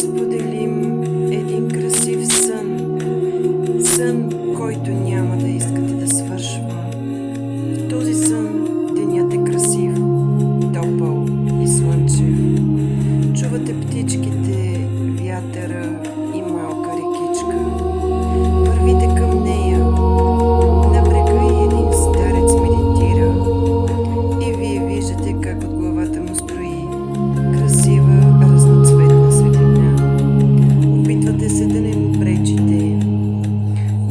споделим един красив сън. Сън, който няма да искате да свършва. В този сън денят е красив, топъл и слънчев. Чувате птичките, вятъра и малка рекичка. Вървите към нея. На брега и един старец медитира. И вие виждате как от главата му строи красива разноцветна светлина. Опитвате се да не му пречите,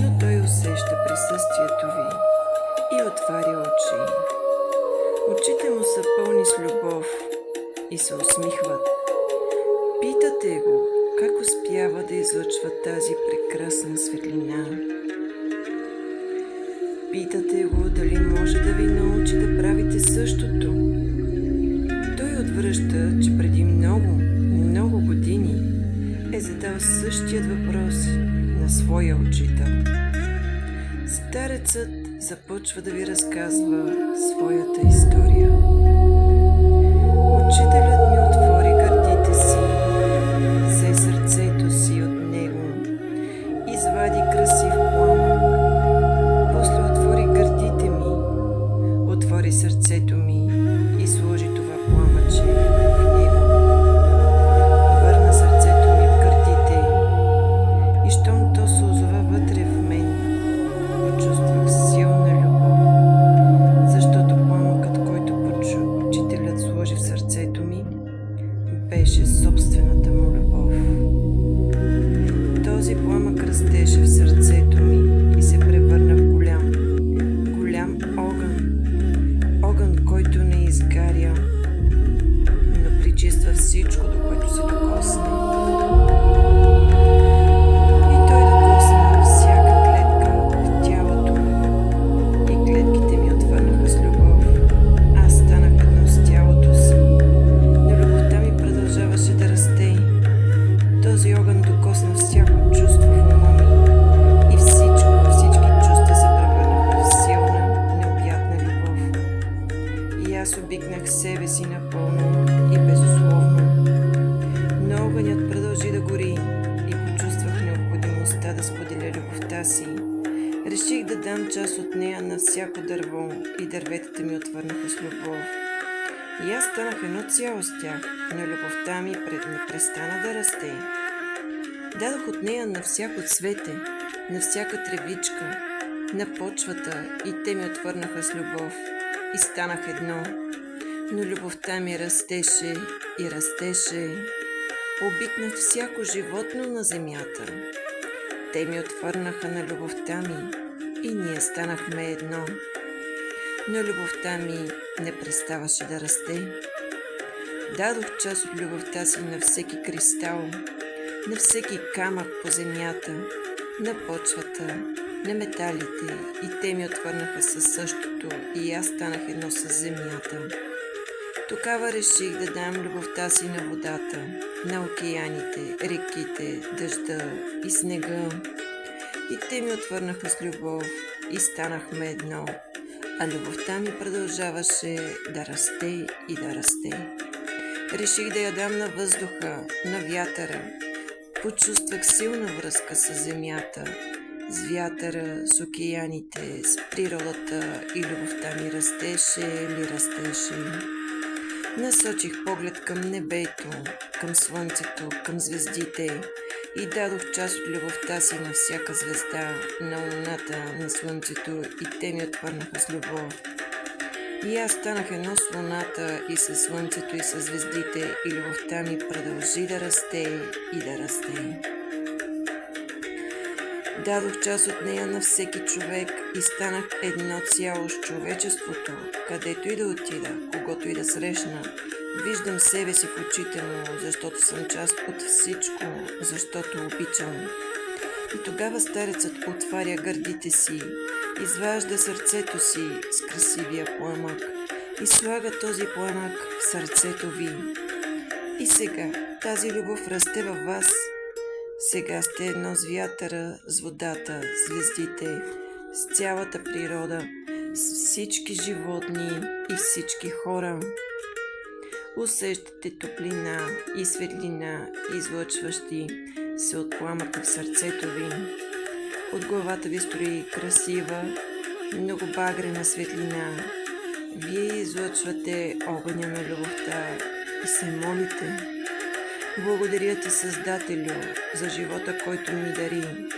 но той усеща присъствието ви и отваря очи. Очите му са пълни с любов и се усмихват. Питате го как успява да излъчва тази прекрасна светлина. Питате го дали може да ви научи да правите същото. Той отвръща, че преди много години е задал същият въпрос на своя учител. Старецът започва да ви разказва своята история. Учителят ми отвори гърдите си, взе сърцето си от него, извади красив пламък. После отвори гърдите ми, отвори сърцето ми и сложи това пламъче в него. Върна сърцето ми в гърдите и щом то се озова вътре в мен, почувствах силна любов, защото пламъкът, който учителят сложи в сърцето ми, беше собствената му любов. Този пламък растеше в сърцето ми и се превърна в голям огън, който не изгаря, но причиства всичко, до което се докосне. И той докосна всяка клетка в тялото ми и клетките ми отвърнаха с любов. Аз станах едно с тялото си, но любовта ми продължаваше да расте. Този огън докосна всяко чувство в ума ми и всички чувства се превърнаха в силна, необятна любов. И аз обикнах себе си напълно и безусловно. Но огънят продължи да гори и почувствах необходимостта да споделя любовта си. Реших да дам част от нея на всяко дърво и дърветата ми отвърнаха с любов. И аз станах едно цяло с тях, но любовта ми не престана да расте. Дадох от нея на всяко цвете, на всяка тревичка, на почвата и те ми отвърнаха с любов и станах едно. Но любовта ми растеше и растеше. Обикнах всяко животно на земята. Те ми отвърнаха на любовта ми и ние станахме едно. Но любовта ми не преставаше да расте. Дадох част от любовта си на всеки кристал, на всеки камък по земята, на почвата, на металите и те ми отвърнаха със същото и аз станах едно с земята. Тогава реших да дам любовта си на водата, на океаните, реките, дъжда и снега. И те ми отвърнаха с любов и станахме едно, а любовта ми продължаваше да расте и да расте. Реших да я дам на въздуха, на вятъра. Почувствах силна връзка с земята, с вятъра, с океаните, с природата и любовта ми растеше. Насочих поглед към небето, към слънцето, към звездите и дадох част от любовта си на всяка звезда, на луната, на слънцето и те ми отвърнаха с любов. И аз станах едно с луната и с слънцето и с звездите и любовта ми продължи да расте и да расте. Дадох част от нея на всеки човек и станах едно цяло с човечеството, където и да отида, когото и да срещна. Виждам себе си в очите му, защото съм част от всичко, защото обичам. И тогава старецът отваря гърдите си, изважда сърцето си с красивия пламък и слага този пламък в сърцето ви. И сега тази любов расте във вас. Сега сте едно с вятъра, с водата, с звездите, с цялата природа, с всички животни и всички хора. Усещате топлина и светлина, излъчващи се от пламъка в сърцето ви. От главата ви строи красива, много багрена светлина. Вие излъчвате огъня на любовта и се молите. Благодаря ти, Създателю, за живота, който ми дари.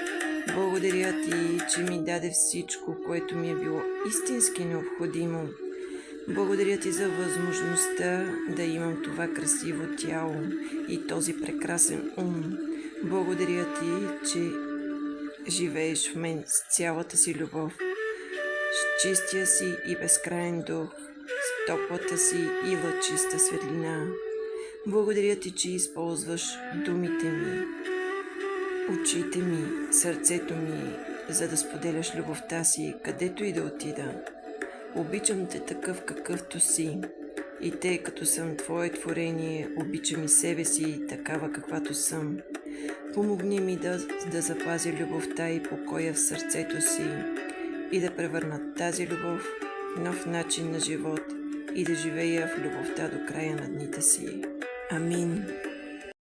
Благодаря ти, че ми даде всичко, което ми е било истински необходимо. Благодаря ти за възможността да имам това красиво тяло и този прекрасен ум. Благодаря ти, че живееш в мен с цялата си любов, с чистия си и безкрайен дух, с топлата си и лъчиста светлина. Благодаря ти, че използваш думите ми, очите ми, сърцето ми, за да споделяш любовта си, където и да отида. Обичам те такъв какъвто си и тъй като съм Твое творение, обичам и себе си такава каквато съм. Помогни ми да запазя любовта и покоя в сърцето си и да превърна тази любов в нов начин на живот и да живея в любовта до края на дните си. Амин.